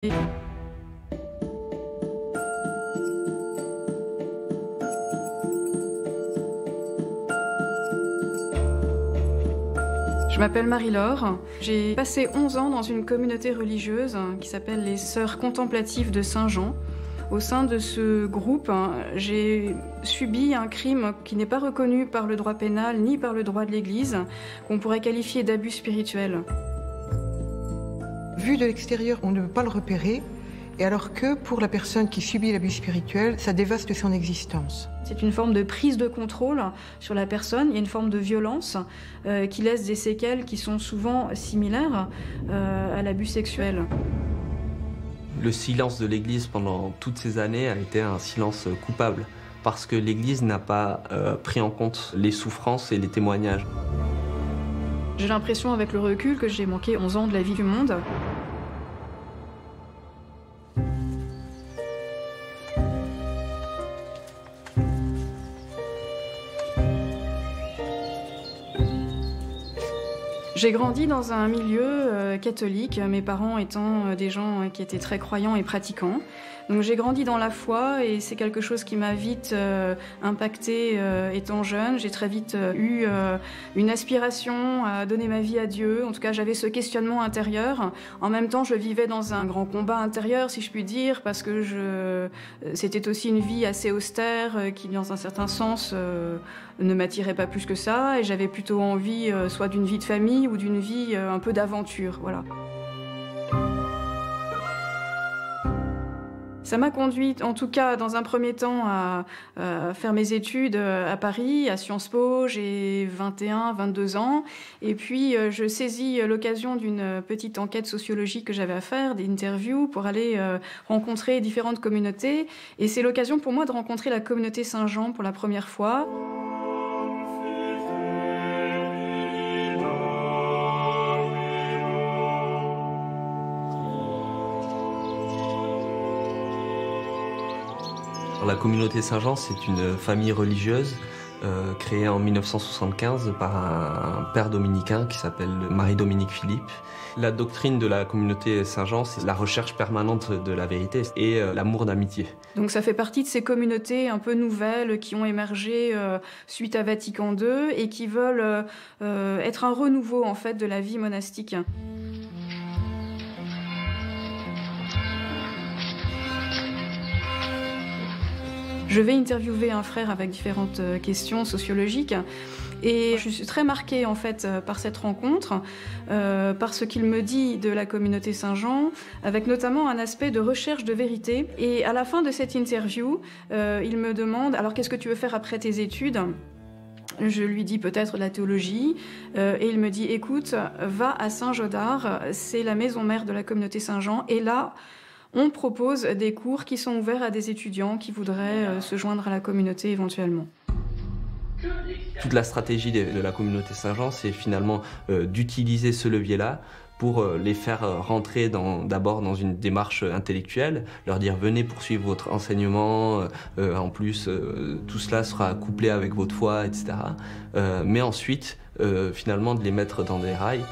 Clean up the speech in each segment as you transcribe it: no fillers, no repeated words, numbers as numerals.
Je m'appelle Marie-Laure. J'ai passé 11 ans dans une communauté religieuse qui s'appelle les Sœurs contemplatives de Saint-Jean. Au sein de ce groupe, j'ai subi un crime qui n'est pas reconnu par le droit pénal ni par le droit de l'Église, qu'on pourrait qualifier d'abus spirituel. Vu de l'extérieur, on ne peut pas le repérer, et alors que pour la personne qui subit l'abus spirituel, ça dévaste son existence. C'est une forme de prise de contrôle sur la personne, il y a une forme de violence qui laisse des séquelles qui sont souvent similaires à l'abus sexuel. Le silence de l'Église pendant toutes ces années a été un silence coupable, parce que l'Église n'a pas pris en compte les souffrances et les témoignages. J'ai l'impression avec le recul que j'ai manqué 11 ans de la vie du monde. J'ai grandi dans un milieu catholique, mes parents étant des gens qui étaient très croyants et pratiquants. Donc j'ai grandi dans la foi et c'est quelque chose qui m'a vite impactée étant jeune. J'ai très vite eu une aspiration à donner ma vie à Dieu. En tout cas, j'avais ce questionnement intérieur. En même temps, je vivais dans un grand combat intérieur, si je puis dire, parce que c'était aussi une vie assez austère qui, dans un certain sens, ne m'attirait pas plus que ça. Et j'avais plutôt envie soit d'une vie de famille ou d'une vie un peu d'aventure, voilà. Ça m'a conduite, en tout cas, dans un premier temps, à faire mes études à Paris, à Sciences Po. J'ai 21, 22 ans. Et puis, je saisis l'occasion d'une petite enquête sociologique que j'avais à faire, des interviews, pour aller rencontrer différentes communautés. Et c'est l'occasion pour moi de rencontrer la communauté Saint-Jean pour la première fois. La communauté Saint-Jean, c'est une famille religieuse créée en 1975 par un père dominicain qui s'appelle Marie-Dominique Philippe. La doctrine de la communauté Saint-Jean, c'est la recherche permanente de la vérité et l'amour d'amitié. Donc ça fait partie de ces communautés un peu nouvelles qui ont émergé suite à Vatican II et qui veulent être un renouveau en fait de la vie monastique. Je vais interviewer un frère avec différentes questions sociologiques et je suis très marquée en fait par cette rencontre, par ce qu'il me dit de la communauté Saint-Jean, avec notamment un aspect de recherche de vérité. Et à la fin de cette interview, il me demande « Alors qu'est-ce que tu veux faire après tes études ?» Je lui dis peut-être la théologie et il me dit « Écoute, va à Saint-Jodard, c'est la maison mère de la communauté Saint-Jean et là, on propose des cours qui sont ouverts à des étudiants qui voudraient se joindre à la communauté éventuellement. » Toute la stratégie de la communauté Saint-Jean, c'est finalement d'utiliser ce levier-là pour les faire rentrer d'abord dans une démarche intellectuelle, leur dire venez poursuivre votre enseignement, en plus tout cela sera couplé avec votre foi, etc. Mais ensuite, finalement, de les mettre dans des rails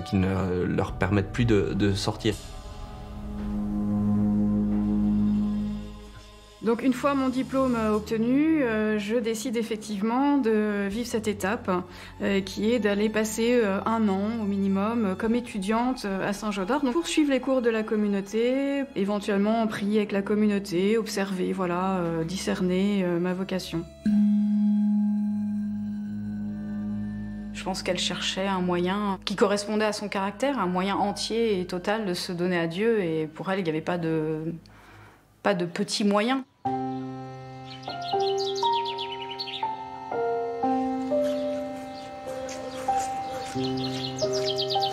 qui ne leur permettent plus de sortir. Donc une fois mon diplôme obtenu, je décide effectivement de vivre cette étape qui est d'aller passer 1 an au minimum comme étudiante à Saint-Jodard. Donc poursuivre les cours de la communauté, éventuellement prier avec la communauté, observer, voilà, discerner ma vocation. Je pense qu'elle cherchait un moyen qui correspondait à son caractère, un moyen entier et total de se donner à Dieu et pour elle il n'y avait pas de petits moyens.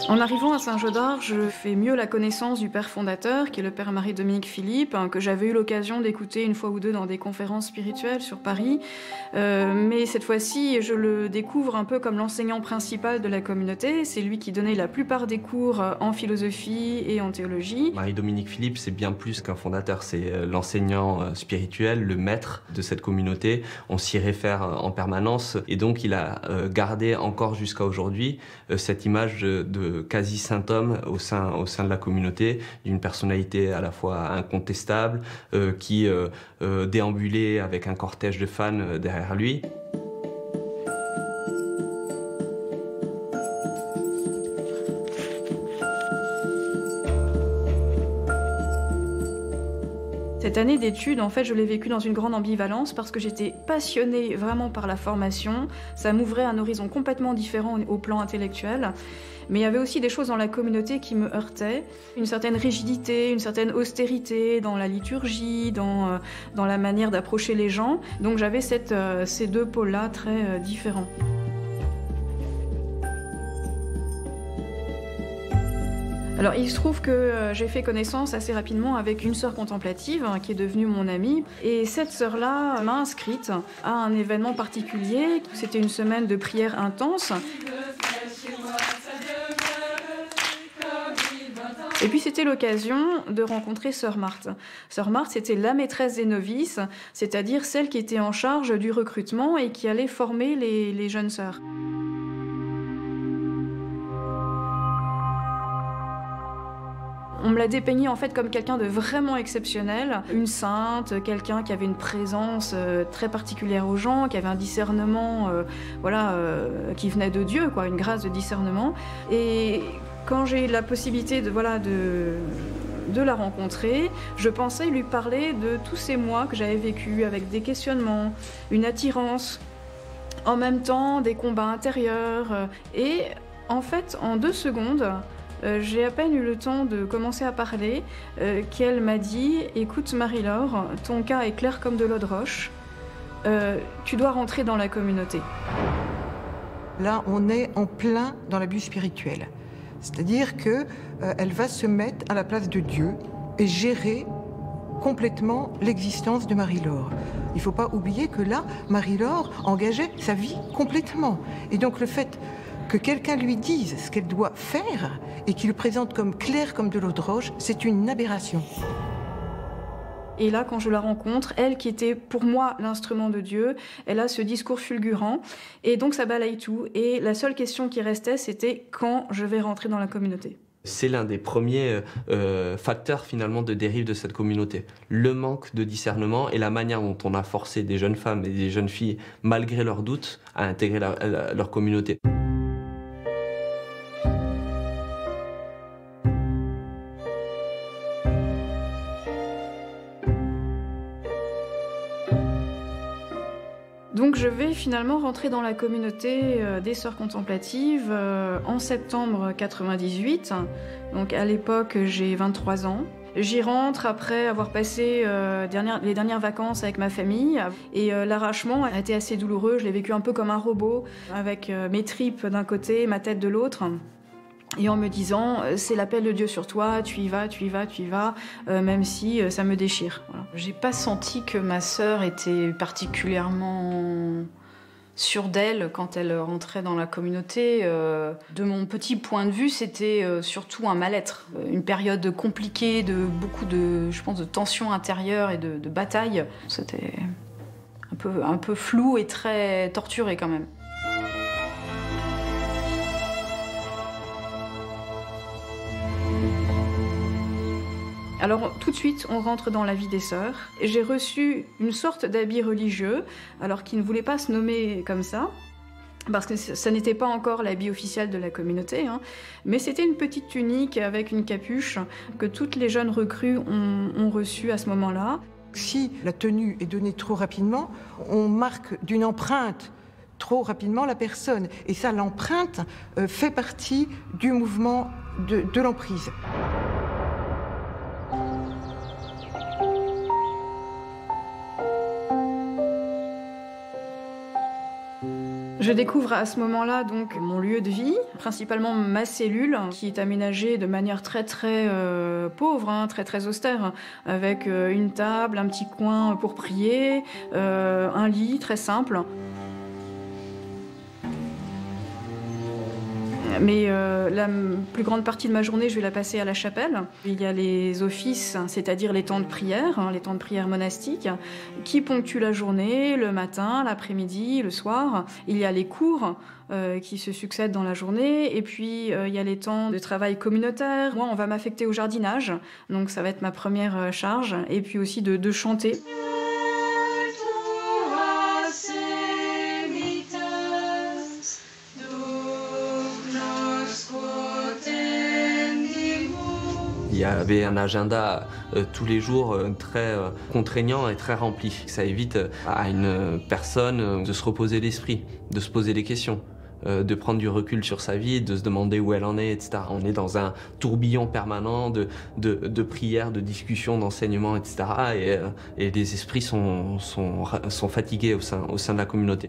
En arrivant à Saint-Jodard, je fais mieux la connaissance du père fondateur, qui est le père Marie-Dominique Philippe, que j'avais eu l'occasion d'écouter une fois ou deux dans des conférences spirituelles sur Paris. Mais cette fois-ci, je le découvre un peu comme l'enseignant principal de la communauté. C'est lui qui donnait la plupart des cours en philosophie et en théologie. Marie-Dominique Philippe, c'est bien plus qu'un fondateur, c'est l'enseignant spirituel, le maître de cette communauté. On s'y réfère en permanence et donc il a gardé encore jusqu'à aujourd'hui cette image de quasi saint homme au sein de la communauté, d'une personnalité à la fois incontestable, qui déambulait avec un cortège de fans derrière lui. Cette année d'études, en fait, je l'ai vécue dans une grande ambivalence parce que j'étais passionnée vraiment par la formation. Ça m'ouvrait un horizon complètement différent au plan intellectuel. Mais il y avait aussi des choses dans la communauté qui me heurtaient. Une certaine rigidité, une certaine austérité dans la liturgie, dans la manière d'approcher les gens. Donc j'avais ces deux pôles-là très différents. Alors, il se trouve que j'ai fait connaissance assez rapidement avec une sœur contemplative qui est devenue mon amie. Et cette sœur-là m'a inscrite à un événement particulier. C'était une semaine de prière intense. Et puis c'était l'occasion de rencontrer sœur Marthe. Sœur Marthe, c'était la maîtresse des novices, c'est-à-dire celle qui était en charge du recrutement et qui allait former les jeunes sœurs. On me l'a dépeignée en fait comme quelqu'un de vraiment exceptionnel, une sainte, quelqu'un qui avait une présence très particulière aux gens, qui avait un discernement qui venait de Dieu, quoi, une grâce de discernement. Et quand j'ai eu la possibilité de la rencontrer, je pensais lui parler de tous ces mois que j'avais vécus avec des questionnements, une attirance, en même temps des combats intérieurs. Et en fait, en 2 secondes, j'ai à peine eu le temps de commencer à parler qu'elle m'a dit « Écoute Marie-Laure, ton cas est clair comme de l'eau de roche, tu dois rentrer dans la communauté. » Là, on est en plein dans l'abus spirituel. C'est-à-dire qu'elle va se mettre à la place de Dieu et gérer complètement l'existence de Marie-Laure. Il ne faut pas oublier que là, Marie-Laure engageait sa vie complètement. Et donc le fait que quelqu'un lui dise ce qu'elle doit faire et qu'il le présente comme clair comme de l'eau de roche, c'est une aberration. Et là, quand je la rencontre, elle qui était pour moi l'instrument de Dieu, elle a ce discours fulgurant et donc ça balaye tout. Et la seule question qui restait, c'était quand je vais rentrer dans la communauté. C'est l'un des premiers facteurs finalement de dérive de cette communauté. Le manque de discernement et la manière dont on a forcé des jeunes femmes et des jeunes filles, malgré leurs doutes, à intégrer leur communauté. Donc je vais finalement rentrer dans la communauté des Sœurs Contemplatives en septembre 98. Donc à l'époque, j'ai 23 ans. J'y rentre après avoir passé les dernières vacances avec ma famille. Et l'arrachement a été assez douloureux. Je l'ai vécu un peu comme un robot, avec mes tripes d'un côté, ma tête de l'autre. Et en me disant, c'est l'appel de Dieu sur toi, tu y vas, même si ça me déchire. Voilà. J'ai pas senti que ma sœur était particulièrement sûre d'elle quand elle rentrait dans la communauté. De mon petit point de vue, c'était surtout un mal-être. Une période compliquée, de beaucoup de tensions intérieures et de batailles. C'était un peu flou et très torturé quand même. Alors tout de suite, on rentre dans la vie des sœurs. J'ai reçu une sorte d'habit religieux, alors qui ne voulait pas se nommer comme ça, parce que ça n'était pas encore l'habit officiel de la communauté, hein. Mais c'était une petite tunique avec une capuche que toutes les jeunes recrues ont reçue à ce moment-là. Si la tenue est donnée trop rapidement, on marque d'une empreinte trop rapidement la personne. Et ça, l'empreinte fait partie du mouvement de l'emprise. Je découvre à ce moment-là donc mon lieu de vie, principalement ma cellule, qui est aménagée de manière très pauvre, hein, très austère, avec une table, un petit coin pour prier, un lit très simple. Mais la plus grande partie de ma journée, je vais la passer à la chapelle. Il y a les offices, c'est-à-dire les temps de prière, les temps de prière monastiques, qui ponctuent la journée, le matin, l'après-midi, le soir. Il y a les cours qui se succèdent dans la journée. Et puis, il y a les temps de travail communautaire. Moi, on va m'affecter au jardinage, donc ça va être ma première charge. Et puis aussi de chanter. Il y avait un agenda tous les jours très contraignant et très rempli. Ça évite à une personne de se reposer l'esprit, de se poser des questions, de prendre du recul sur sa vie, de se demander où elle en est, etc. On est dans un tourbillon permanent de prières, de discussions, d'enseignements, etc. Et les esprits sont fatigués au sein de la communauté.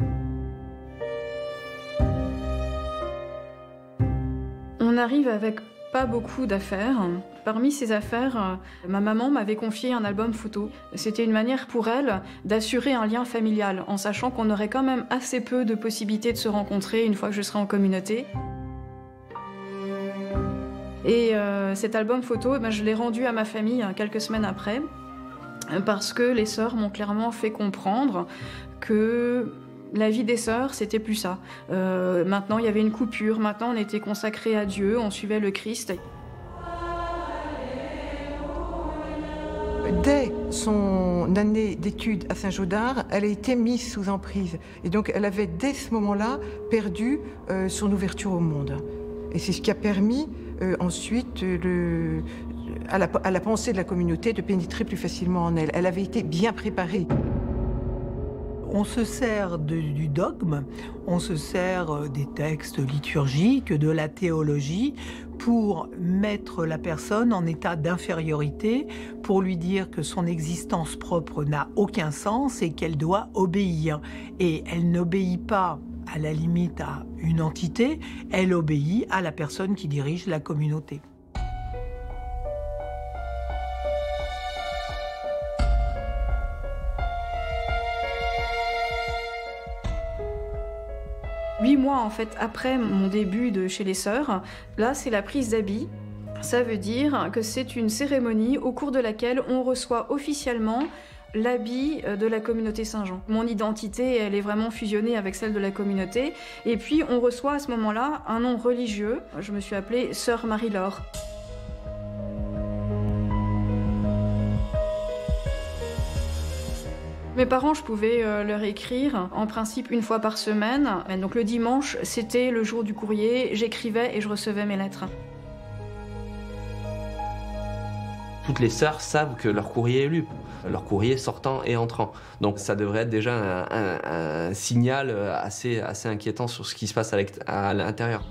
On arrive avec pas beaucoup d'affaires. Parmi ces affaires, ma maman m'avait confié un album photo. C'était une manière pour elle d'assurer un lien familial, en sachant qu'on aurait quand même assez peu de possibilités de se rencontrer une fois que je serai en communauté. Et cet album photo, je l'ai rendu à ma famille quelques semaines après, parce que les sœurs m'ont clairement fait comprendre que la vie des sœurs, c'était plus ça. Maintenant, il y avait une coupure. Maintenant, on était consacré à Dieu, on suivait le Christ. Dès son année d'études à Saint-Gaudard, elle a été mise sous emprise. Et donc, elle avait, dès ce moment-là, perdu son ouverture au monde. Et c'est ce qui a permis ensuite à la pensée de la communauté de pénétrer plus facilement en elle. Elle avait été bien préparée. On se sert du dogme, on se sert des textes liturgiques, de la théologie, pour mettre la personne en état d'infériorité, pour lui dire que son existence propre n'a aucun sens et qu'elle doit obéir. Et elle n'obéit pas à la limite à une entité, elle obéit à la personne qui dirige la communauté. Huit mois en fait après mon début de chez les sœurs, là c'est la prise d'habit. Ça veut dire que c'est une cérémonie au cours de laquelle on reçoit officiellement l'habit de la communauté Saint-Jean. Mon identité, elle est vraiment fusionnée avec celle de la communauté. Et puis on reçoit à ce moment-là un nom religieux. Je me suis appelée Sœur Marie-Laure. Mes parents, je pouvais leur écrire en principe une fois par semaine. Donc le dimanche, c'était le jour du courrier. J'écrivais et je recevais mes lettres. Toutes les sœurs savent que leur courrier est lu, leur courrier sortant et entrant. Donc ça devrait être déjà un signal assez inquiétant sur ce qui se passe à l'intérieur.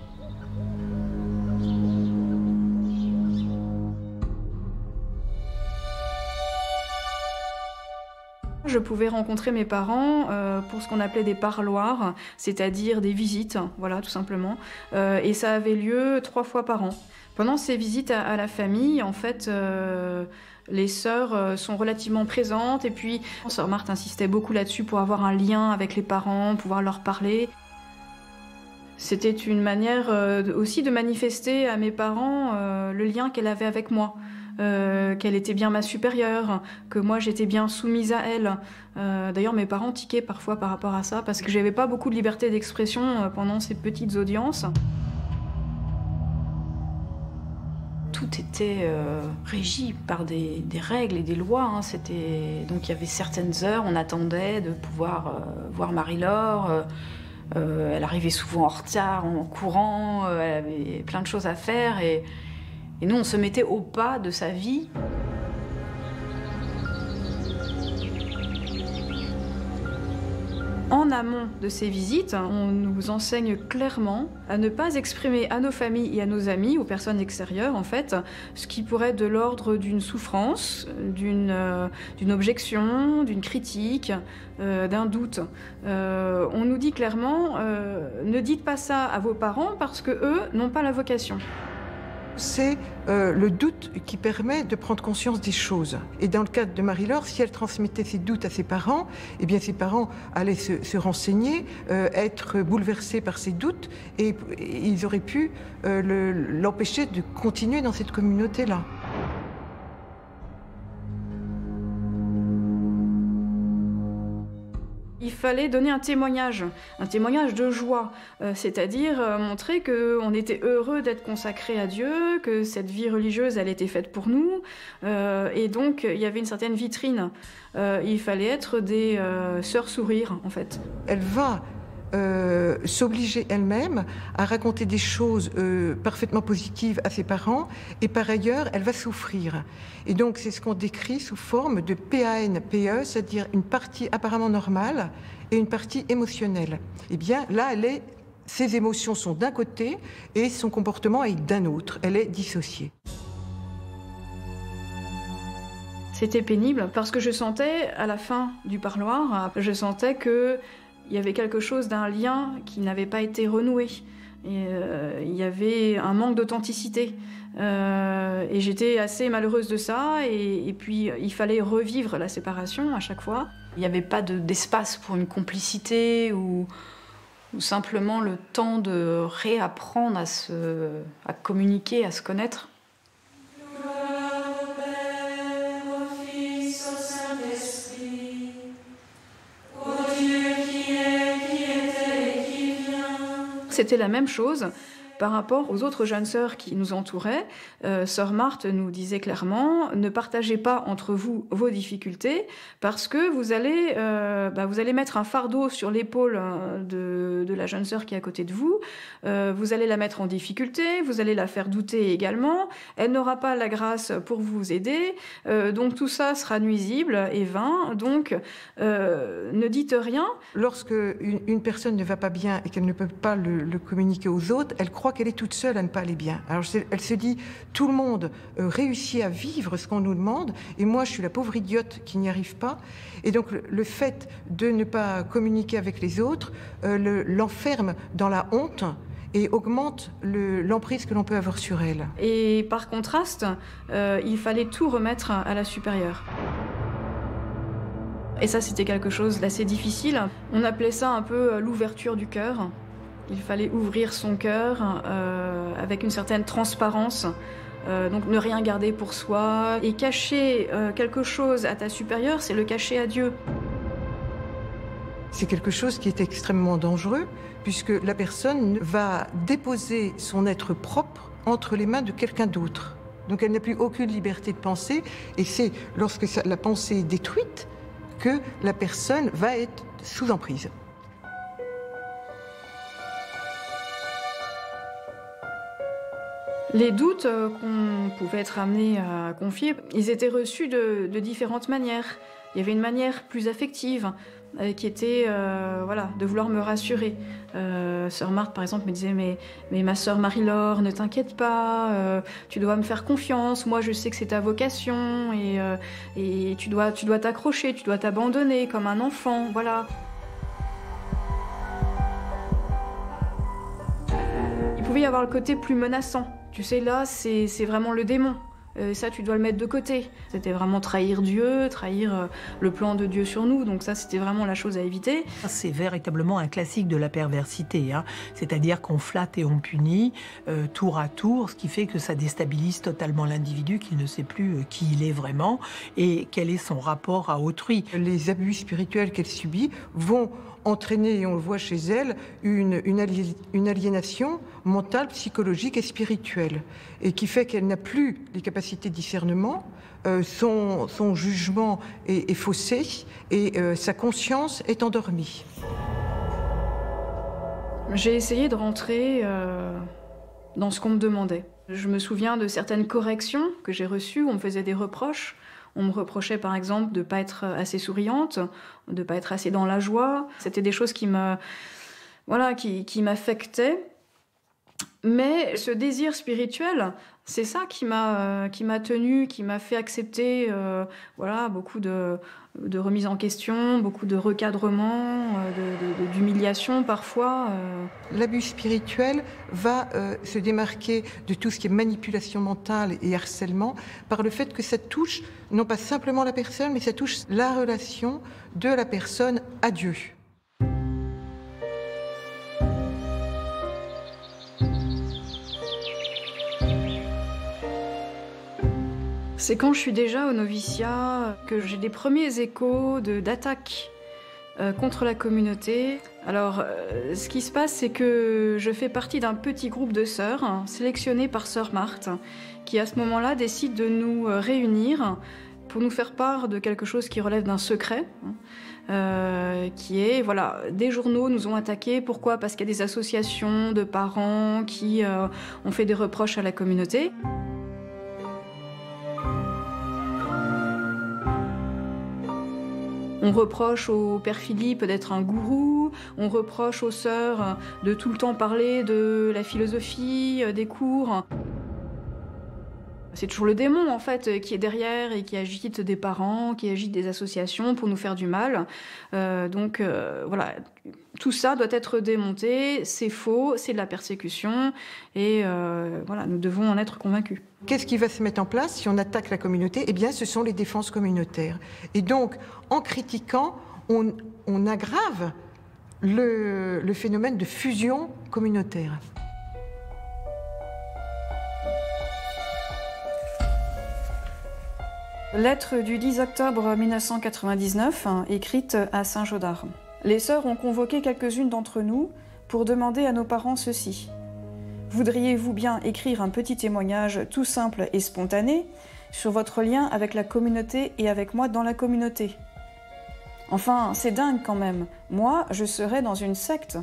Je pouvais rencontrer mes parents pour ce qu'on appelait des parloirs, c'est-à-dire des visites, voilà, tout simplement. Et ça avait lieu 3 fois par an. Pendant ces visites à la famille, en fait, les sœurs sont relativement présentes. Et puis, sœur Marthe insistait beaucoup là-dessus pour avoir un lien avec les parents, pouvoir leur parler. C'était une manière aussi de manifester à mes parents le lien qu'elle avait avec moi. Qu'elle était bien ma supérieure, que moi j'étais bien soumise à elle. D'ailleurs mes parents tiquaient parfois par rapport à ça parce que j'avais pas beaucoup de liberté d'expression pendant ces petites audiences. Tout était régi par des règles et des lois. Hein. Donc il y avait certaines heures, on attendait de pouvoir voir Marie-Laure. Elle arrivait souvent en retard, en courant, elle avait plein de choses à faire et nous, on se mettait au pas de sa vie. En amont de ces visites, on nous enseigne clairement à ne pas exprimer à nos familles et à nos amis, aux personnes extérieures en fait, ce qui pourrait être de l'ordre d'une souffrance, d'une objection, d'une critique, d'un doute. On nous dit clairement, ne dites pas ça à vos parents parce que eux n'ont pas la vocation. C'est le doute qui permet de prendre conscience des choses. Et dans le cas de Marie-Laure, si elle transmettait ses doutes à ses parents, eh bien ses parents allaient se renseigner, être bouleversés par ses doutes, et ils auraient pu l'empêcher de continuer dans cette communauté-là. Il fallait donner un témoignage de joie, c'est-à-dire montrer qu'on était heureux d'être consacré à Dieu, que cette vie religieuse, elle était faite pour nous, et donc il y avait une certaine vitrine. Il fallait être des sœurs sourires, en fait. Elle va s'obliger elle-même à raconter des choses parfaitement positives à ses parents, et par ailleurs, elle va souffrir. Et donc, c'est ce qu'on décrit sous forme de PANPE, c'est-à-dire une partie apparemment normale et une partie émotionnelle. Eh bien, là, ses émotions sont d'un côté et son comportement est d'un autre. Elle est dissociée. C'était pénible parce que je sentais, à la fin du parloir, je sentais que il y avait quelque chose d'un lien qui n'avait pas été renoué. Et, il y avait un manque d'authenticité. Et j'étais assez malheureuse de ça. Et puis, il fallait revivre la séparation à chaque fois. Il n'y avait pas d'espace pour une complicité ou simplement le temps de réapprendre à communiquer, à se connaître. C'était la même chose par rapport aux autres jeunes sœurs qui nous entouraient. Sœur Marthe nous disait clairement, ne partagez pas entre vous vos difficultés parce que vous allez mettre un fardeau sur l'épaule de la jeune sœur qui est à côté de vous. Vous allez la mettre en difficulté, vous allez la faire douter également. Elle n'aura pas la grâce pour vous aider. Donc tout ça sera nuisible et vain. Donc ne dites rien. Lorsque une personne ne va pas bien et qu'elle ne peut pas le communiquer aux autres, elle croit qu'elle est toute seule à ne pas aller bien. Alors elle se dit, tout le monde réussit à vivre ce qu'on nous demande, et moi je suis la pauvre idiote qui n'y arrive pas. Et donc le fait de ne pas communiquer avec les autres l'enferme dans la honte et augmente l'emprise que l'on peut avoir sur elle. Et par contraste, il fallait tout remettre à la supérieure. Et ça, c'était quelque chose d'assez difficile. On appelait ça un peu l'ouverture du cœur. Il fallait ouvrir son cœur avec une certaine transparence, donc ne rien garder pour soi. Et cacher quelque chose à ta supérieure, c'est le cacher à Dieu. C'est quelque chose qui est extrêmement dangereux, puisque la personne va déposer son être propre entre les mains de quelqu'un d'autre. Donc elle n'a plus aucune liberté de penser, et c'est lorsque la pensée est détruite que la personne va être sous emprise. Les doutes qu'on pouvait être amené à confier, ils étaient reçus de différentes manières. Il y avait une manière plus affective qui était de vouloir me rassurer. Sœur Marthe, par exemple, me disait mais ma sœur Marie-Laure, ne t'inquiète pas, tu dois me faire confiance, moi je sais que c'est ta vocation et tu dois t'accrocher, tu dois t'abandonner comme un enfant, voilà. Il pouvait y avoir le côté plus menaçant. Tu sais, là, c'est vraiment le démon. Ça, tu dois le mettre de côté. C'était vraiment trahir Dieu, trahir le plan de Dieu sur nous. Donc ça, c'était vraiment la chose à éviter. C'est véritablement un classique de la perversité. C'est-à-dire qu'on flatte et on punit tour à tour, ce qui fait que ça déstabilise totalement l'individu, qu'il ne sait plus qui il est vraiment et quel est son rapport à autrui. Les abus spirituels qu'elle subit vont entraîner, et on le voit chez elle, une aliénation mentale, psychologique et spirituelle, et qui fait qu'elle n'a plus les capacités de discernement, son jugement est faussé, et sa conscience est endormie. J'ai essayé de rentrer dans ce qu'on me demandait. Je me souviens de certaines corrections que j'ai reçues, on me faisait des reproches. On me reprochait par exemple de ne pas être assez souriante, de ne pas être assez dans la joie. C'était des choses qui m'affectaient. Mais ce désir spirituel, c'est ça qui m'a tenue, qui m'a fait accepter beaucoup de remises en question, beaucoup de recadrement, d'humiliation parfois. L'abus spirituel va se démarquer de tout ce qui est manipulation mentale et harcèlement par le fait que ça touche non pas simplement la personne, mais ça touche la relation de la personne à Dieu. C'est quand je suis déjà au noviciat que j'ai des premiers échos d'attaques contre la communauté. Alors, ce qui se passe, c'est que je fais partie d'un petit groupe de sœurs, sélectionné par sœur Marthe, qui à ce moment-là décide de nous réunir pour nous faire part de quelque chose qui relève d'un secret, qui est, des journaux nous ont attaqués. Pourquoi ? Parce qu'il y a des associations de parents qui ont fait des reproches à la communauté. On reproche au père Philippe d'être un gourou, on reproche aux sœurs de tout le temps parler de la philosophie, des cours. C'est toujours le démon, en fait, qui est derrière et qui agite des parents, qui agite des associations pour nous faire du mal. Tout ça doit être démonté, c'est faux, c'est de la persécution, et nous devons en être convaincus. Qu'est-ce qui va se mettre en place si on attaque la communauté ? Eh bien, ce sont les défenses communautaires. Et donc, en critiquant, on aggrave le phénomène de fusion communautaire. Lettre du 10 octobre 1999, écrite à Saint-Gaudard. Les sœurs ont convoqué quelques-unes d'entre nous pour demander à nos parents ceci. Voudriez-vous bien écrire un petit témoignage tout simple et spontané sur votre lien avec la communauté et avec moi dans la communauté ? Enfin, c'est dingue quand même. Moi, je serais dans une secte.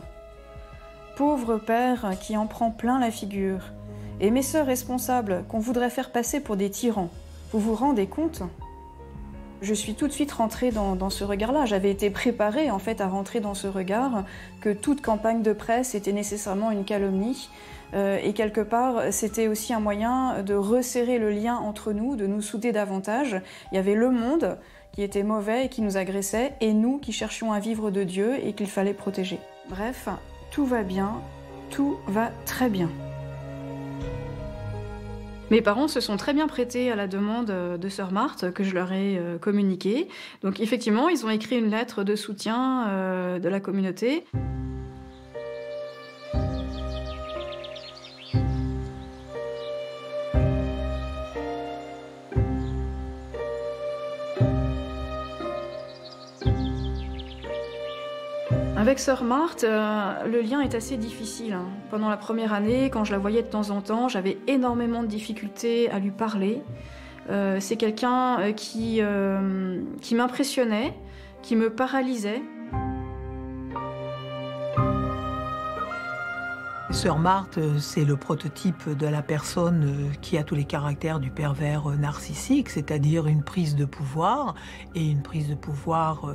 Pauvre père qui en prend plein la figure. Et mes sœurs responsables qu'on voudrait faire passer pour des tyrans. Vous vous rendez compte ? Je suis tout de suite rentrée dans ce regard-là. J'avais été préparée en fait à rentrer dans ce regard, que toute campagne de presse était nécessairement une calomnie. Et quelque part, c'était aussi un moyen de resserrer le lien entre nous, de nous souder davantage. Il y avait le monde qui était mauvais et qui nous agressait, et nous qui cherchions à vivre de Dieu et qu'il fallait protéger. Bref, tout va bien, tout va très bien. Mes parents se sont très bien prêtés à la demande de sœur Marthe que je leur ai communiquée. Donc effectivement, ils ont écrit une lettre de soutien de la communauté. Avec sœur Marthe, le lien est assez difficile. Pendant la première année, quand je la voyais de temps en temps, j'avais énormément de difficultés à lui parler. C'est quelqu'un qui m'impressionnait, qui me paralysait. Sœur Marthe, c'est le prototype de la personne qui a tous les caractères du pervers narcissique, c'est-à-dire une prise de pouvoir, et une prise de pouvoir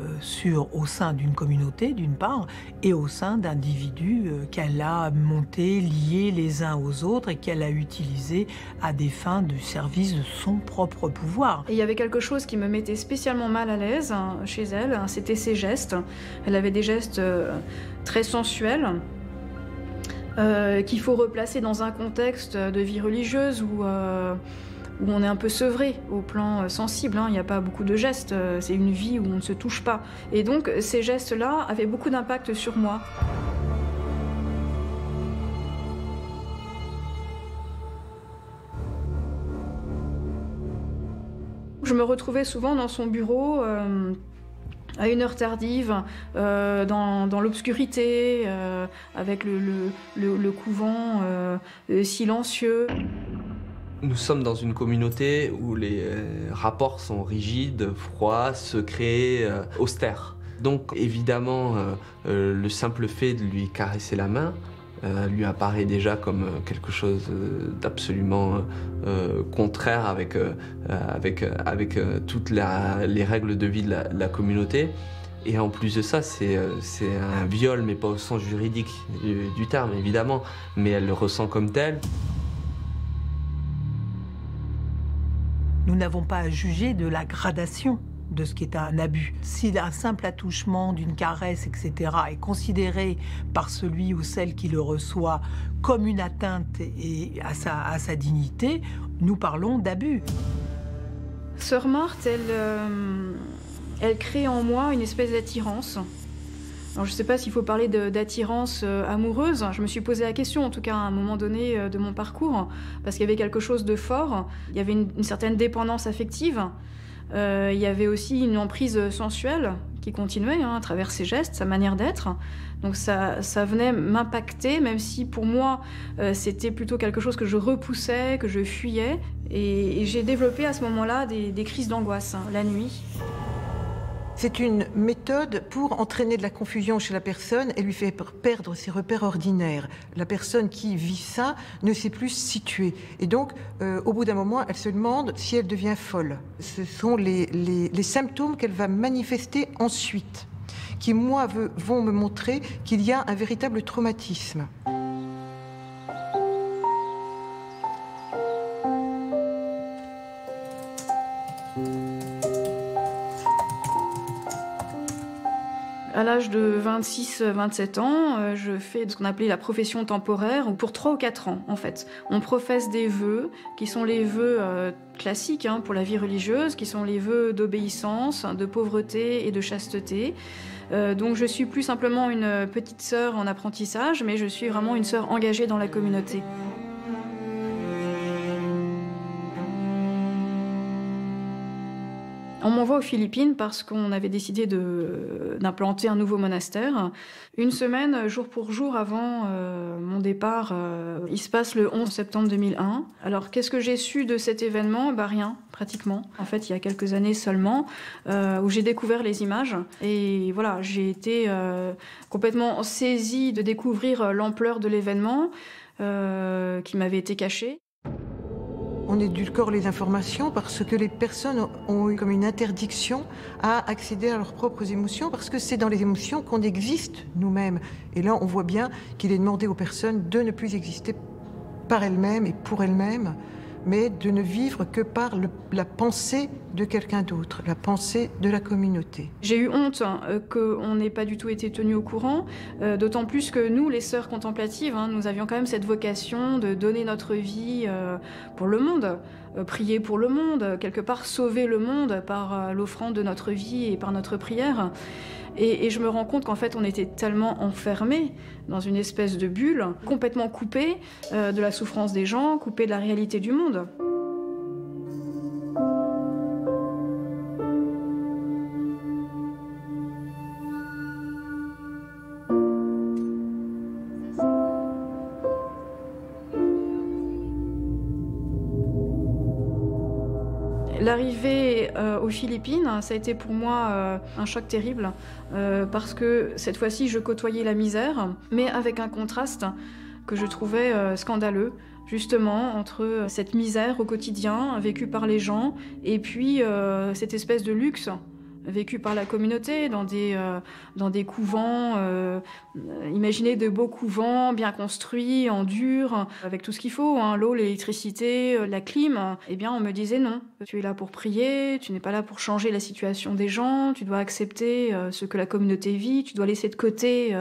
au sein d'une communauté, d'une part, et au sein d'individus qu'elle a montés, liés les uns aux autres, et qu'elle a utilisés à des fins du service de son propre pouvoir. Et il y avait quelque chose qui me mettait spécialement mal à l'aise chez elle, c'était ses gestes. Elle avait des gestes très sensuels, qu'il faut replacer dans un contexte de vie religieuse où on est un peu sevré au plan sensible. Il n'y a pas beaucoup de gestes, c'est une vie où on ne se touche pas. Et donc ces gestes-là avaient beaucoup d'impact sur moi. Je me retrouvais souvent dans son bureau à une heure tardive, dans l'obscurité, avec le couvent silencieux. Nous sommes dans une communauté où les rapports sont rigides, froids, secrets, austères. Donc évidemment, le simple fait de lui caresser la main lui apparaît déjà comme quelque chose d'absolument contraire avec toutes les règles de vie de la communauté. Et en plus de ça, c'est un viol, mais pas au sens juridique du terme, évidemment, mais elle le ressent comme tel. Nous n'avons pas à juger de la gradation de ce qui est un abus. Si un simple attouchement d'une caresse, etc., est considéré par celui ou celle qui le reçoit comme une atteinte à sa dignité, nous parlons d'abus. Sœur Marthe, elle crée en moi une espèce d'attirance. Alors, je ne sais pas s'il faut parler d'attirance amoureuse. Je me suis posé la question, en tout cas à un moment donné de mon parcours, parce qu'il y avait quelque chose de fort. Il y avait une certaine dépendance affective. Il y avait aussi une emprise sensuelle qui continuait à travers ses gestes, sa manière d'être. Donc ça venait m'impacter, même si pour moi c'était plutôt quelque chose que je repoussais, que je fuyais. Et j'ai développé à ce moment-là des crises d'angoisse la nuit. C'est une méthode pour entraîner de la confusion chez la personne et lui faire perdre ses repères ordinaires. La personne qui vit ça ne sait plus se situer. Et donc, au bout d'un moment, elle se demande si elle devient folle. Ce sont les symptômes qu'elle va manifester ensuite, qui, moi, vont me montrer qu'il y a un véritable traumatisme. À l'âge de 26-27 ans, je fais ce qu'on appelait la profession temporaire pour 3 ou 4 ans, en fait. On professe des vœux, qui sont les vœux classiques pour la vie religieuse, qui sont les vœux d'obéissance, de pauvreté et de chasteté. Donc je suis plus simplement une petite sœur en apprentissage, mais je suis vraiment une sœur engagée dans la communauté. On m'envoie aux Philippines parce qu'on avait décidé d'implanter un nouveau monastère. Une semaine, jour pour jour avant mon départ, il se passe le 11 septembre 2001. Alors qu'est-ce que j'ai su de cet événement ? Rien, pratiquement. En fait, il y a quelques années seulement, où j'ai découvert les images. Et voilà, j'ai été complètement saisie de découvrir l'ampleur de l'événement qui m'avait été caché. On édulcore les informations parce que les personnes ont eu comme une interdiction à accéder à leurs propres émotions, parce que c'est dans les émotions qu'on existe nous-mêmes. Et là, on voit bien qu'il est demandé aux personnes de ne plus exister par elles-mêmes et pour elles-mêmes, mais de ne vivre que par la pensée de quelqu'un d'autre, la pensée de la communauté. J'ai eu honte qu'on n'ait pas du tout été tenus au courant, d'autant plus que nous, les sœurs contemplatives, nous avions quand même cette vocation de donner notre vie pour le monde, prier pour le monde, quelque part sauver le monde par l'offrande de notre vie et par notre prière. Et je me rends compte qu'en fait, on était tellement enfermés dans une espèce de bulle, complètement coupés de la souffrance des gens, coupés de la réalité du monde. L'arrivée aux Philippines, ça a été pour moi un choc terrible parce que cette fois-ci, je côtoyais la misère, mais avec un contraste que je trouvais scandaleux, justement, entre cette misère au quotidien vécue par les gens et puis cette espèce de luxe vécu par la communauté dans des couvents, imaginez de beaux couvents bien construits, en dur, avec tout ce qu'il faut, l'eau, l'électricité, la clim. Eh bien, on me disait non, tu es là pour prier, tu n'es pas là pour changer la situation des gens, tu dois accepter ce que la communauté vit, tu dois laisser de côté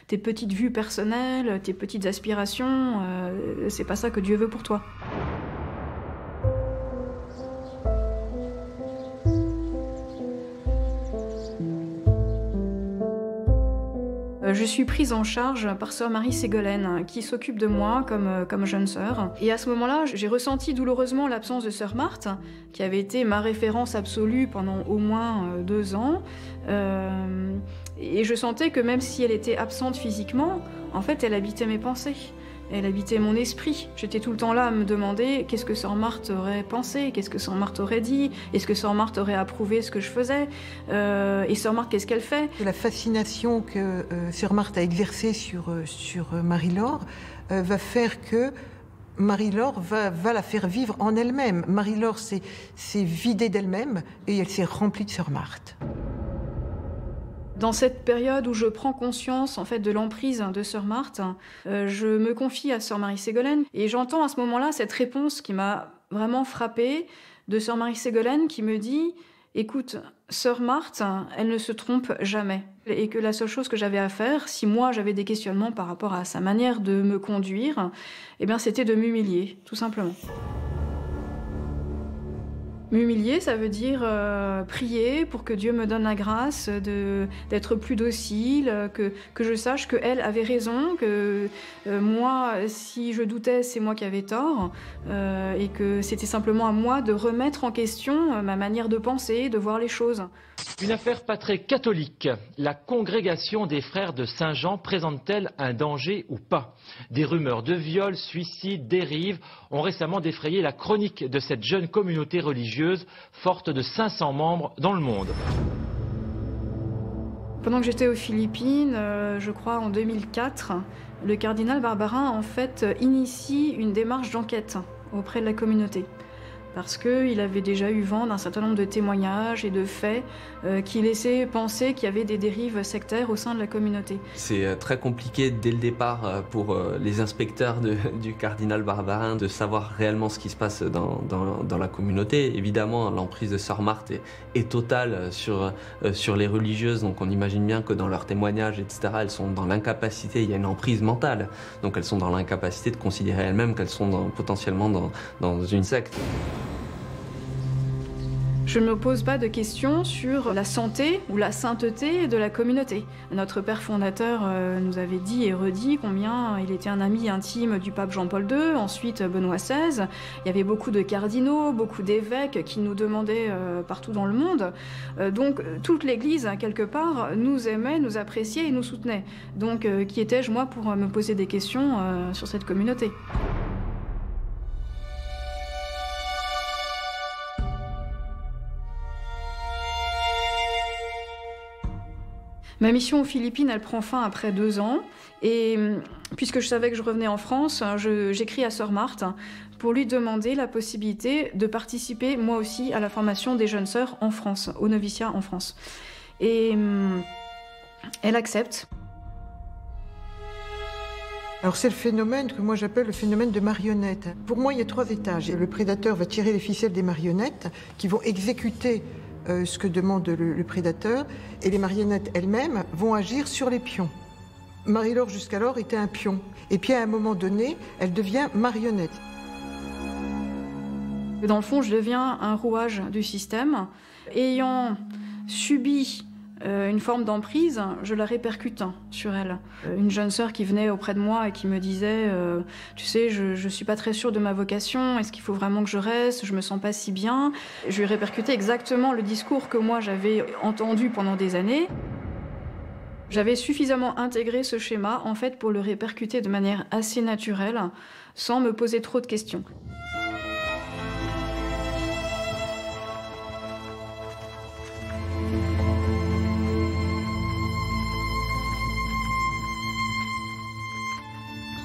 tes petites vues personnelles, tes petites aspirations, c'est pas ça que Dieu veut pour toi. Je suis prise en charge par sœur Marie Ségolène, qui s'occupe de moi comme jeune sœur. Et à ce moment-là, j'ai ressenti douloureusement l'absence de sœur Marthe, qui avait été ma référence absolue pendant au moins 2 ans. Et je sentais que même si elle était absente physiquement, en fait, elle habitait mes pensées. Elle habitait mon esprit. J'étais tout le temps là à me demander qu'est-ce que sœur Marthe aurait pensé, qu'est-ce que sœur Marthe aurait dit, est-ce que sœur Marthe aurait approuvé ce que je faisais, et sœur Marthe, qu'est-ce qu'elle fait? La fascination que sœur Marthe a exercée sur Marie-Laure va faire que Marie-Laure va la faire vivre en elle-même. Marie-Laure s'est vidée d'elle-même et elle s'est remplie de sœur Marthe. Dans cette période où je prends conscience en fait de l'emprise de sœur Marthe, je me confie à sœur Marie-Ségolène et j'entends à ce moment-là cette réponse qui m'a vraiment frappée de sœur Marie-Ségolène qui me dit « Écoute, sœur Marthe, elle ne se trompe jamais. » Et que la seule chose que j'avais à faire, si moi j'avais des questionnements par rapport à sa manière de me conduire, eh bien c'était de m'humilier, tout simplement. M'humilier, ça veut dire prier pour que Dieu me donne la grâce d'être plus docile, que je sache qu'elle avait raison, que moi, si je doutais, c'est moi qui avais tort, et que c'était simplement à moi de remettre en question ma manière de penser, de voir les choses. Une affaire pas très catholique. La congrégation des frères de Saint-Jean présente-t-elle un danger ou pas? Des rumeurs de viol, suicides, dérives ont récemment défrayé la chronique de cette jeune communauté religieuse forte de 500 membres dans le monde. Pendant que j'étais aux Philippines, je crois en 2004, le cardinal Barbarin en fait initie une démarche d'enquête auprès de la communauté. Parce qu'il avait déjà eu vent d'un certain nombre de témoignages et de faits qui laissaient penser qu'il y avait des dérives sectaires au sein de la communauté. C'est très compliqué dès le départ pour les inspecteurs du cardinal Barbarin de savoir réellement ce qui se passe dans la communauté. Évidemment, l'emprise de sœur Marthe est totale sur les religieuses, donc on imagine bien que dans leurs témoignages, etc., elles sont dans l'incapacité, il y a une emprise mentale, donc elles sont dans l'incapacité de considérer elles-mêmes qu'elles sont potentiellement dans une secte. Je ne me pose pas de questions sur la santé ou la sainteté de la communauté. Notre père fondateur nous avait dit et redit combien il était un ami intime du pape Jean-Paul II, ensuite Benoît XVI. Il y avait beaucoup de cardinaux, beaucoup d'évêques qui nous demandaient partout dans le monde. Donc toute l'Église, quelque part, nous aimait, nous appréciait et nous soutenait. Donc qui étais-je moi pour me poser des questions sur cette communauté ? Ma mission aux Philippines, elle prend fin après 2 ans. Et puisque je savais que je revenais en France, j'écris à sœur Marthe pour lui demander la possibilité de participer, moi aussi, à la formation des jeunes sœurs en France, au noviciat en France. Et elle accepte. Alors c'est le phénomène que moi j'appelle le phénomène de marionnette. Pour moi, il y a 3 étages. Le prédateur va tirer les ficelles des marionnettes qui vont exécuter ce que demande le prédateur, et les marionnettes elles-mêmes vont agir sur les pions. Marie-Laure, jusqu'alors, était un pion. Et puis, à un moment donné, elle devient marionnette. Dans le fond, je deviens un rouage du système. Ayant subi une forme d'emprise, je la répercute sur elle. Une jeune sœur qui venait auprès de moi et qui me disait tu sais, je suis pas très sûre de ma vocation, est-ce qu'il faut vraiment que je reste, je me sens pas si bien. Je lui ai répercuté exactement le discours que moi j'avais entendu pendant des années. J'avais suffisamment intégré ce schéma en fait pour le répercuter de manière assez naturelle, sans me poser trop de questions.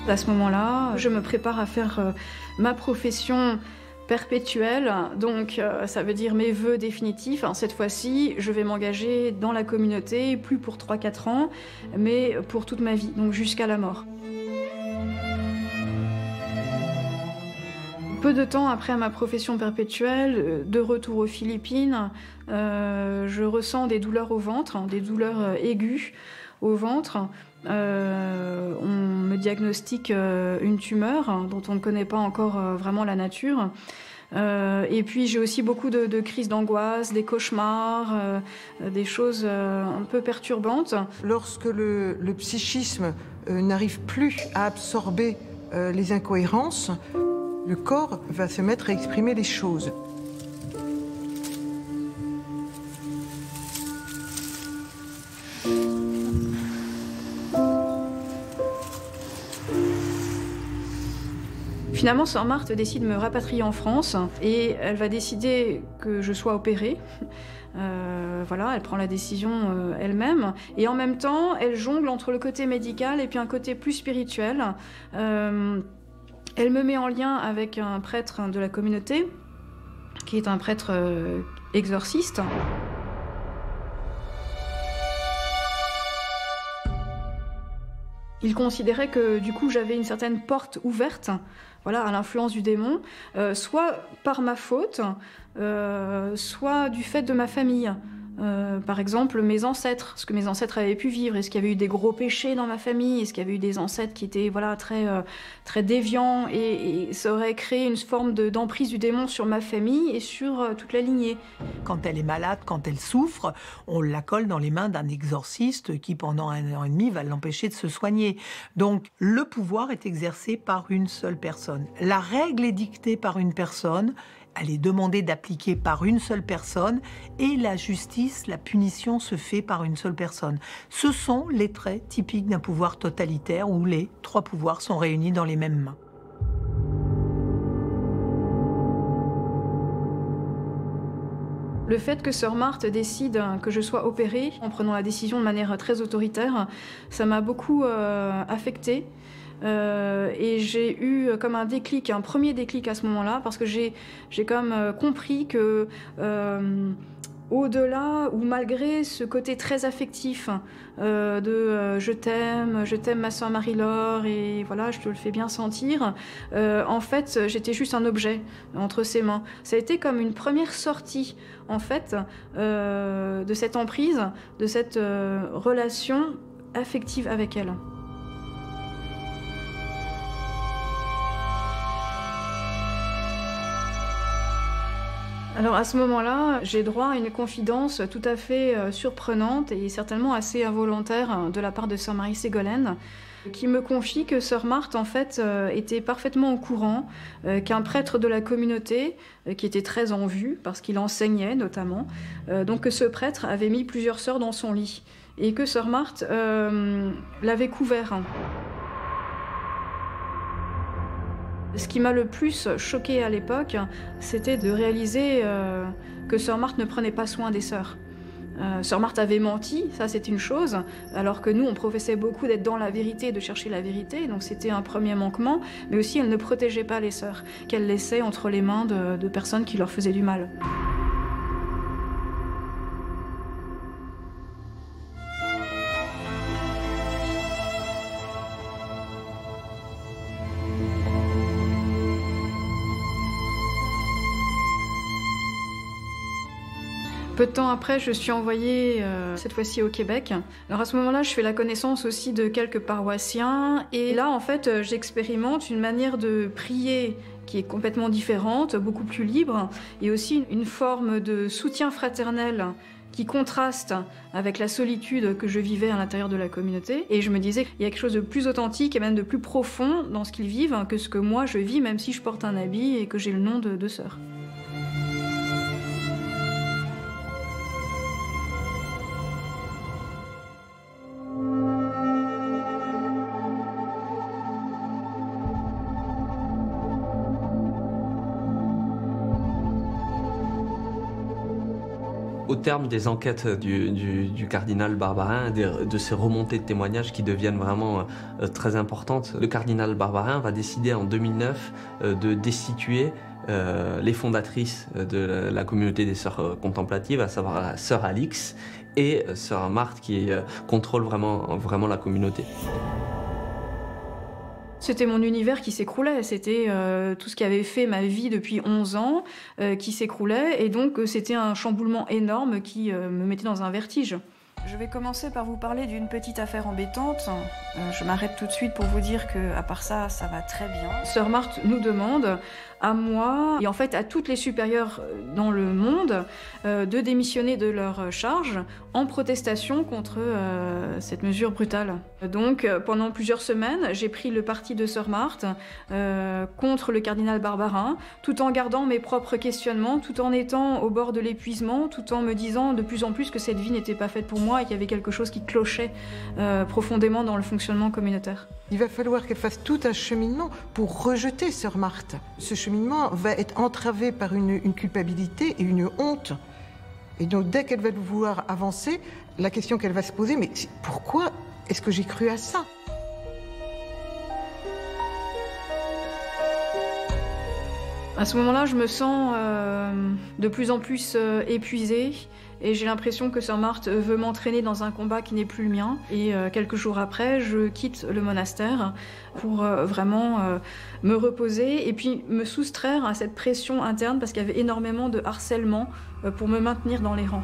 À ce moment-là, je me prépare à faire ma profession perpétuelle, donc ça veut dire mes vœux définitifs. Cette fois-ci, je vais m'engager dans la communauté, plus pour 3-4 ans, mais pour toute ma vie, donc jusqu'à la mort. Peu de temps après ma profession perpétuelle, de retour aux Philippines, je ressens des douleurs au ventre, des douleurs aiguës au ventre. On me diagnostique une tumeur dont on ne connaît pas encore vraiment la nature. Et puis j'ai aussi beaucoup de crises d'angoisse, des cauchemars, des choses un peu perturbantes. Lorsque le psychisme n'arrive plus à absorber les incohérences, le corps va se mettre à exprimer les choses. Finalement, sœur Marthe décide de me rapatrier en France et elle va décider que je sois opérée. Voilà, elle prend la décision elle-même. Et en même temps, elle jongle entre le côté médical et puis un côté plus spirituel. Elle me met en lien avec un prêtre de la communauté, qui est un prêtre exorciste. Il considérait que du coup j'avais une certaine porte ouverte, voilà, à l'influence du démon, soit par ma faute, soit du fait de ma famille. Par exemple, mes ancêtres, ce que mes ancêtres avaient pu vivre, est-ce qu'il y avait eu des gros péchés dans ma famille, est-ce qu'il y avait eu des ancêtres qui étaient voilà, très déviants, et ça aurait créé une forme d'emprise du démon sur ma famille et sur toute la lignée. Quand elle est malade, quand elle souffre, on la colle dans les mains d'un exorciste qui, pendant 1 an et demi, va l'empêcher de se soigner. Donc, le pouvoir est exercé par une seule personne. La règle est dictée par une personne. Elle est demandée d'appliquer par une seule personne et la justice, la punition se fait par une seule personne. Ce sont les traits typiques d'un pouvoir totalitaire où les 3 pouvoirs sont réunis dans les mêmes mains. Le fait que Sœur Marthe décide que je sois opérée, en prenant la décision de manière très autoritaire, ça m'a beaucoup affectée. Et j'ai eu comme un déclic, un premier déclic à ce moment-là, parce que j'ai comme compris que au-delà ou malgré ce côté très affectif je t'aime ma sœur Marie-Laure et voilà, je te le fais bien sentir, en fait j'étais juste un objet entre ses mains. Ça a été comme une première sortie en fait de cette emprise, de cette relation affective avec elle. Alors à ce moment-là, j'ai droit à une confidence tout à fait surprenante et certainement assez involontaire de la part de Sœur Marie-Ségolène, qui me confie que Sœur Marthe en fait était parfaitement au courant qu'un prêtre de la communauté, qui était très en vue parce qu'il enseignait notamment, donc que ce prêtre avait mis plusieurs sœurs dans son lit et que Sœur Marthe l'avait couvert. Ce qui m'a le plus choquée à l'époque, c'était de réaliser que Sœur Marthe ne prenait pas soin des sœurs. Sœur Marthe avait menti, ça c'est une chose, alors que nous on professait beaucoup d'être dans la vérité, de chercher la vérité, donc c'était un premier manquement, mais aussi elle ne protégeait pas les sœurs, qu'elle laissait entre les mains de personnes qui leur faisaient du mal. Peu de temps après, je suis envoyée, cette fois-ci au Québec. Alors à ce moment-là, je fais la connaissance aussi de quelques paroissiens. Et là, en fait, j'expérimente une manière de prier qui est complètement différente, beaucoup plus libre. Et aussi une forme de soutien fraternel qui contraste avec la solitude que je vivais à l'intérieur de la communauté. Et je me disais qu'il y a quelque chose de plus authentique et même de plus profond dans ce qu'ils vivent que ce que moi je vis, même si je porte un habit et que j'ai le nom de sœur. Au terme des enquêtes du cardinal Barbarin, de ces remontées de témoignages qui deviennent vraiment très importantes, le cardinal Barbarin va décider en 2009 de destituer les fondatrices de la communauté des sœurs contemplatives, à savoir la sœur Alix et sœur Marthe qui contrôle vraiment la communauté. C'était mon univers qui s'écroulait, c'était tout ce qui avait fait ma vie depuis 11 ans qui s'écroulait, et donc c'était un chamboulement énorme qui me mettait dans un vertige. Je vais commencer par vous parler d'une petite affaire embêtante. Je m'arrête tout de suite pour vous dire qu'à part ça, ça va très bien. Sœur Marthe nous demande, à moi et en fait à toutes les supérieures dans le monde, de démissionner de leur charge en protestation contre cette mesure brutale. Donc pendant plusieurs semaines, j'ai pris le parti de Sœur Marthe contre le cardinal Barbarin, tout en gardant mes propres questionnements, tout en étant au bord de l'épuisement, tout en me disant de plus en plus que cette vie n'était pas faite pour moi et qu'il y avait quelque chose qui clochait profondément dans le fonctionnement communautaire. Il va falloir qu'elle fasse tout un cheminement pour rejeter Sœur Marthe. Ce cheminement va être entravé par une culpabilité et une honte. Et donc dès qu'elle va vouloir avancer, la question qu'elle va se poser, mais pourquoi est-ce que j'ai cru à ça ? À ce moment-là, je me sens de plus en plus épuisée Et j'ai l'impression que Sœur Marthe veut m'entraîner dans un combat qui n'est plus le mien. Et quelques jours après, je quitte le monastère pour vraiment me reposer et puis me soustraire à cette pression interne parce qu'il y avait énormément de harcèlement pour me maintenir dans les rangs.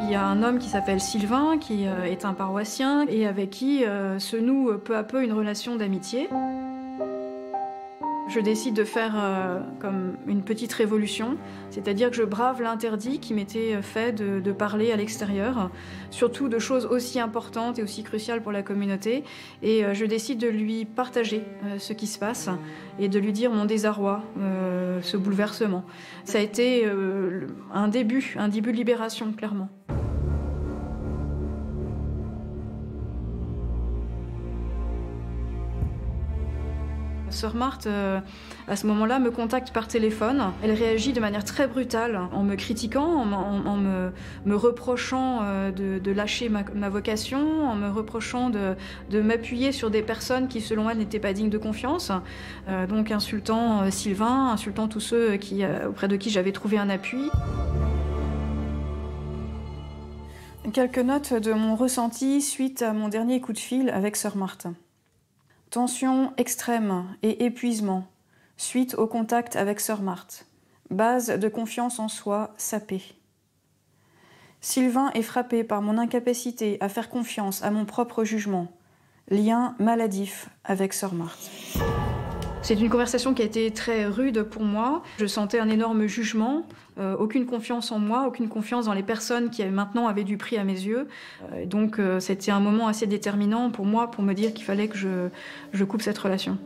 Il y a un homme qui s'appelle Sylvain, qui est un paroissien et avec qui se noue peu à peu une relation d'amitié. Je décide de faire comme une petite révolution, c'est-à-dire que je brave l'interdit qui m'était fait de parler à l'extérieur, surtout de choses aussi importantes et aussi cruciales pour la communauté. Et je décide de lui partager ce qui se passe et de lui dire mon désarroi, ce bouleversement. Ça a été un début de libération, clairement. Sœur Marthe, à ce moment-là, me contacte par téléphone. Elle réagit de manière très brutale en me critiquant, en me reprochant de lâcher ma vocation, en me reprochant de m'appuyer sur des personnes qui, selon elle, n'étaient pas dignes de confiance. Donc insultant Sylvain, insultant tous ceux auprès de qui j'avais trouvé un appui. Quelques notes de mon ressenti suite à mon dernier coup de fil avec Sœur Marthe. Tension extrême et épuisement, suite au contact avec Sœur Marthe. Base de confiance en soi sapée. Sylvain est frappé par mon incapacité à faire confiance à mon propre jugement. Lien maladif avec Sœur Marthe. C'est une conversation qui a été très rude pour moi. Je sentais un énorme jugement, aucune confiance en moi, aucune confiance dans les personnes qui maintenant avaient du prix à mes yeux. Donc c'était un moment assez déterminant pour moi pour me dire qu'il fallait que je coupe cette relation.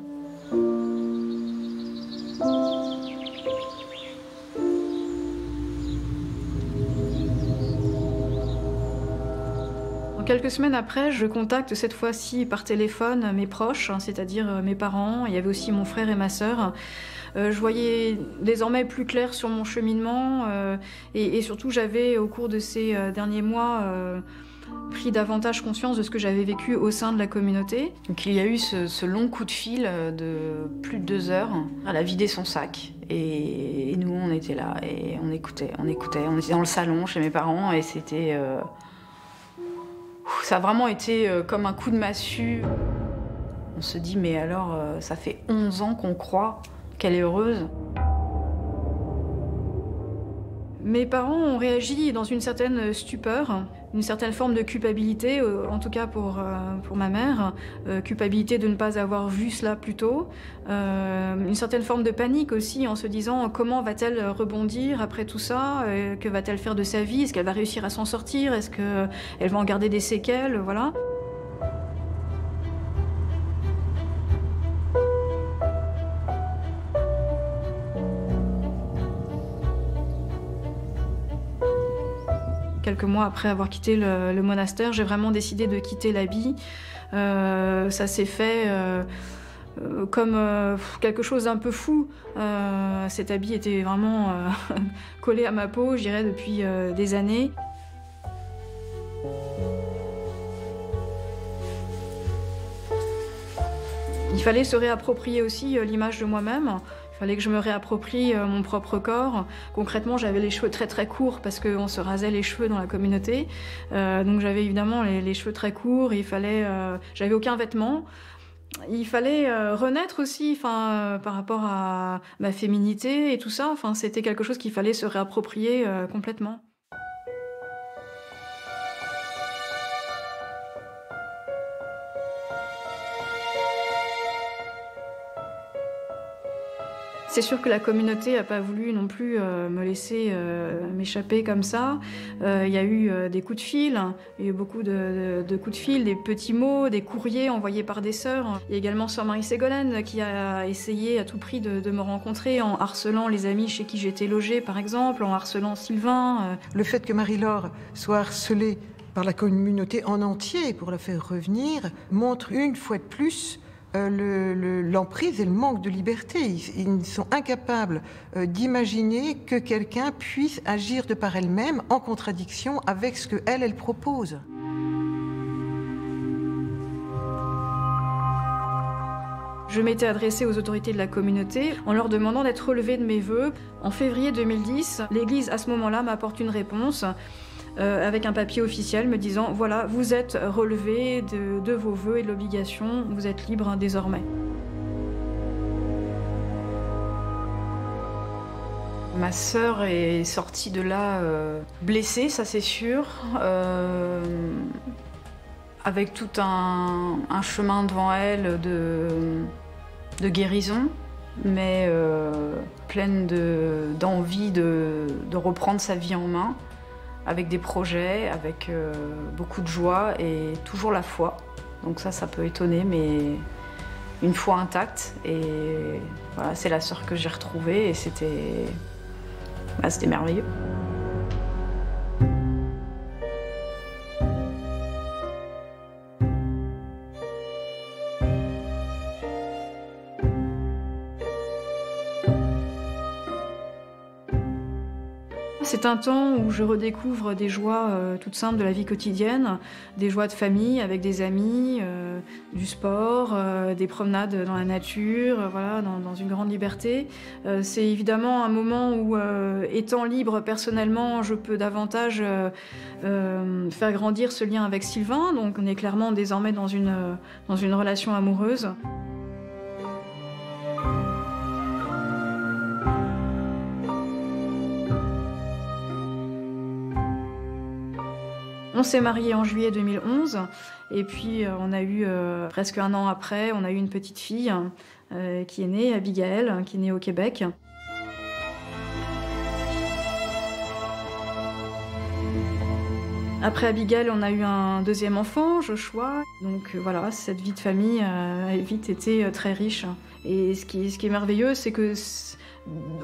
Quelques semaines après, je contacte cette fois-ci par téléphone mes proches, c'est-à-dire mes parents. Il y avait aussi mon frère et ma sœur. Je voyais désormais plus clair sur mon cheminement et surtout j'avais au cours de ces derniers mois pris davantage conscience de ce que j'avais vécu au sein de la communauté. Donc il y a eu ce long coup de fil de plus de 2 heures. Elle a vidé son sac et nous on était là et on écoutait. On était dans le salon chez mes parents et c'était... Ça a vraiment été comme un coup de massue. On se dit, mais alors, ça fait 11 ans qu'on croit qu'elle est heureuse. Mes parents ont réagi dans une certaine stupeur, une certaine forme de culpabilité, en tout cas pour ma mère, culpabilité de ne pas avoir vu cela plus tôt, une certaine forme de panique aussi en se disant comment va-t-elle rebondir après tout ça, que va-t-elle faire de sa vie, est-ce qu'elle va réussir à s'en sortir, est-ce qu'elle va en garder des séquelles, voilà. Quelques mois après avoir quitté le monastère, j'ai vraiment décidé de quitter l'habit. Ça s'est fait comme quelque chose d'un peu fou. Cet habit était vraiment collé à ma peau, je dirais, depuis des années. Il fallait se réapproprier aussi l'image de moi-même. Il fallait que je me réapproprie mon propre corps. Concrètement, j'avais les cheveux très très courts parce qu'on se rasait les cheveux dans la communauté. Donc j'avais évidemment les cheveux très courts. Et j'avais aucun vêtement. Il fallait renaître aussi, par rapport à ma féminité et tout ça. C'était quelque chose qu'il fallait se réapproprier complètement. C'est sûr que la communauté n'a pas voulu non plus me laisser m'échapper comme ça. Il y a eu des coups de fil, il y a eu beaucoup de coups de fil, des petits mots, des courriers envoyés par des sœurs. Il y a également Sœur Marie-Ségolène qui a essayé à tout prix de me rencontrer en harcelant les amis chez qui j'étais logée, par exemple, en harcelant Sylvain. Le fait que Marie-Laure soit harcelée par la communauté en entier pour la faire revenir montre une fois de plus l'emprise et le manque de liberté. Ils sont incapables d'imaginer que quelqu'un puisse agir de par elle-même en contradiction avec ce qu'elle propose. Je m'étais adressée aux autorités de la communauté en leur demandant d'être relevée de mes vœux. En février 2010, l'Église à ce moment-là m'apporte une réponse avec un papier officiel me disant « Voilà, vous êtes relevés de vos vœux et de l'obligation, vous êtes libres désormais ». Ma sœur est sortie de là blessée, ça c'est sûr, avec tout un chemin devant elle de guérison, mais pleine d'envie de reprendre sa vie en main, avec des projets, avec beaucoup de joie et toujours la foi. Donc ça peut étonner, mais une foi intacte. Et voilà, c'est la sœur que j'ai retrouvée et c'était merveilleux. C'est un temps où je redécouvre des joies toutes simples de la vie quotidienne, des joies de famille avec des amis, du sport, des promenades dans la nature, voilà, dans une grande liberté. C'est évidemment un moment où, étant libre personnellement, je peux davantage faire grandir ce lien avec Sylvain. Donc on est clairement désormais dans une relation amoureuse. On s'est mariés en juillet 2011 et puis on a eu, presque un an après, on a eu une petite fille qui est née, Abigail, qui est née au Québec. Après Abigail, on a eu un deuxième enfant, Joshua. Donc voilà, cette vie de famille a vite été très riche. Et ce qui est merveilleux, c'est que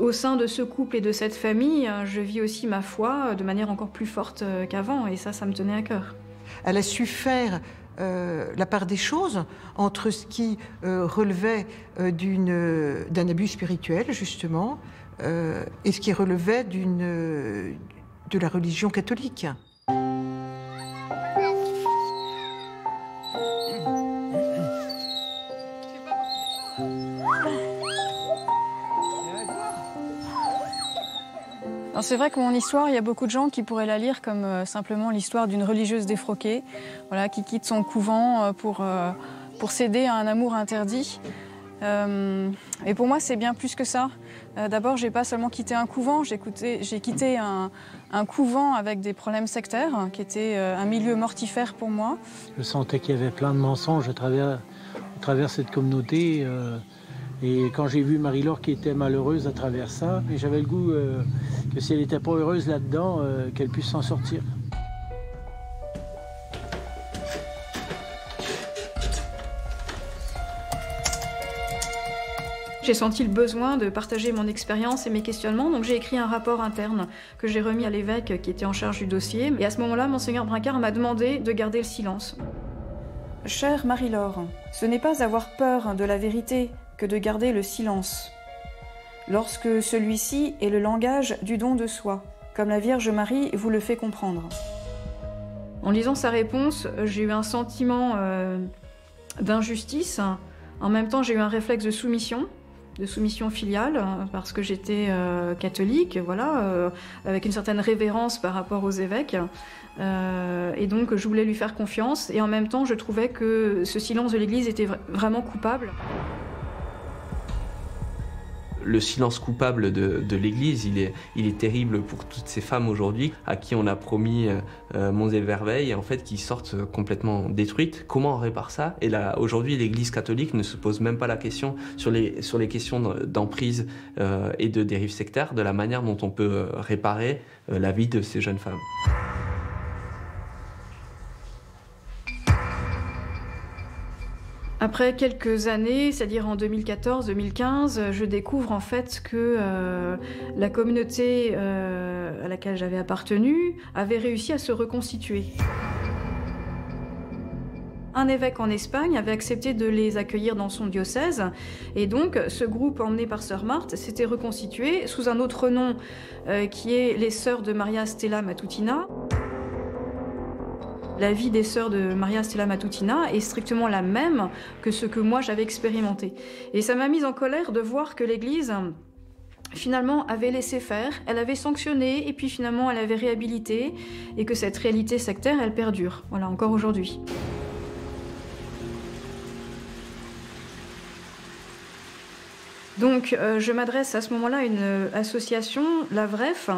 au sein de ce couple et de cette famille, je vis aussi ma foi de manière encore plus forte qu'avant, et ça me tenait à cœur. Elle a su faire la part des choses entre ce qui relevait d'un abus spirituel, justement, et ce qui relevait de la religion catholique. C'est vrai que mon histoire, il y a beaucoup de gens qui pourraient la lire comme simplement l'histoire d'une religieuse défroquée, voilà, qui quitte son couvent pour céder à un amour interdit. Et pour moi, c'est bien plus que ça. D'abord, j'ai pas seulement quitté un couvent, j'ai quitté un couvent avec des problèmes sectaires, qui était un milieu mortifère pour moi. Je sentais qu'il y avait plein de mensonges à travers cette communauté. Et quand j'ai vu Marie-Laure qui était malheureuse à travers ça, j'avais le goût que si elle n'était pas heureuse là-dedans, qu'elle puisse s'en sortir. J'ai senti le besoin de partager mon expérience et mes questionnements, donc j'ai écrit un rapport interne que j'ai remis à l'évêque qui était en charge du dossier. Et à ce moment-là, Monseigneur Brincard m'a demandé de garder le silence. Chère Marie-Laure, ce n'est pas avoir peur de la vérité que de garder le silence. Lorsque celui-ci est le langage du don de soi, comme la Vierge Marie vous le fait comprendre. En lisant sa réponse, j'ai eu un sentiment d'injustice. En même temps, j'ai eu un réflexe de soumission filiale, parce que j'étais catholique, voilà, avec une certaine révérence par rapport aux évêques. Et donc, je voulais lui faire confiance. Et en même temps, je trouvais que ce silence de l'Église était vraiment coupable. Le silence coupable de l'Église, il est terrible pour toutes ces femmes aujourd'hui à qui on a promis monts et merveilles, en fait, qui sortent complètement détruites. Comment on répare ça? Et là, aujourd'hui, l'Église catholique ne se pose même pas la question sur les questions d'emprise et de dérive sectaire, de la manière dont on peut réparer la vie de ces jeunes femmes. Après quelques années, c'est-à-dire en 2014-2015, je découvre en fait que la communauté à laquelle j'avais appartenu avait réussi à se reconstituer. Un évêque en Espagne avait accepté de les accueillir dans son diocèse, et donc ce groupe emmené par sœur Marthe s'était reconstitué sous un autre nom qui est les Sœurs de Maria Stella Matutina. La vie des sœurs de Maria Stella Matutina est strictement la même que ce que moi j'avais expérimenté. Et ça m'a mise en colère de voir que l'Église, finalement, avait laissé faire, elle avait sanctionné, et puis finalement elle avait réhabilité, et que cette réalité sectaire, elle perdure, voilà, encore aujourd'hui. Donc je m'adresse à ce moment-là à une association, la VREF,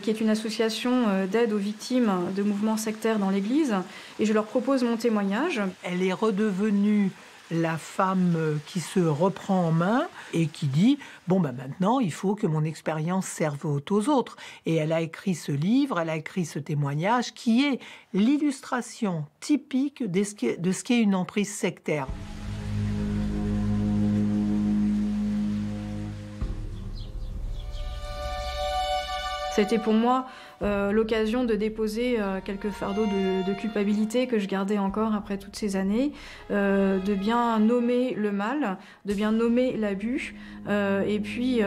qui est une association d'aide aux victimes de mouvements sectaires dans l'Église, et je leur propose mon témoignage. Elle est redevenue la femme qui se reprend en main et qui dit « Bon, maintenant, il faut que mon expérience serve aux autres ». Et elle a écrit ce livre, elle a écrit ce témoignage qui est l'illustration typique de ce qu'est une emprise sectaire. C'était pour moi l'occasion de déposer quelques fardeaux de culpabilité que je gardais encore après toutes ces années, de bien nommer le mal, de bien nommer l'abus, et puis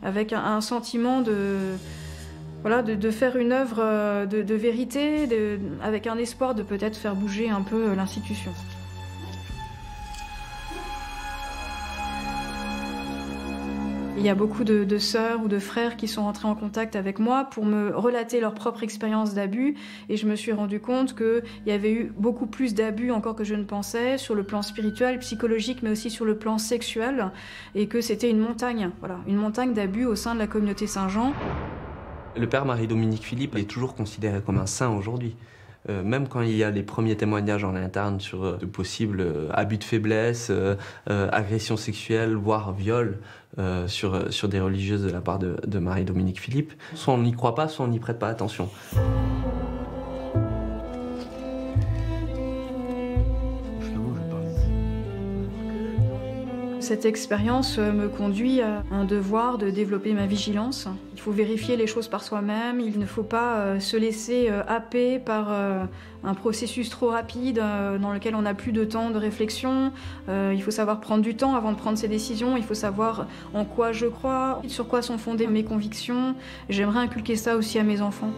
avec un sentiment de faire une œuvre de vérité, avec un espoir de peut-être faire bouger un peu l'institution. Il y a beaucoup de sœurs ou de frères qui sont entrés en contact avec moi pour me relater leur propre expérience d'abus, et je me suis rendu compte qu'il y avait eu beaucoup plus d'abus encore que je ne pensais, sur le plan spirituel, psychologique, mais aussi sur le plan sexuel, et que c'était une montagne, voilà, une montagne d'abus au sein de la communauté Saint-Jean. Le père Marie-Dominique Philippe est toujours considéré comme un saint aujourd'hui. Même quand il y a les premiers témoignages en interne sur de possibles abus de faiblesse, agressions sexuelles, voire viols sur des religieuses de la part de Marie-Dominique Philippe, soit on n'y croit pas, soit on n'y prête pas attention. Cette expérience me conduit à un devoir de développer ma vigilance. Il faut vérifier les choses par soi-même, il ne faut pas se laisser happer par un processus trop rapide dans lequel on n'a plus de temps de réflexion. Il faut savoir prendre du temps avant de prendre ses décisions, il faut savoir en quoi je crois, sur quoi sont fondées mes convictions. J'aimerais inculquer ça aussi à mes enfants.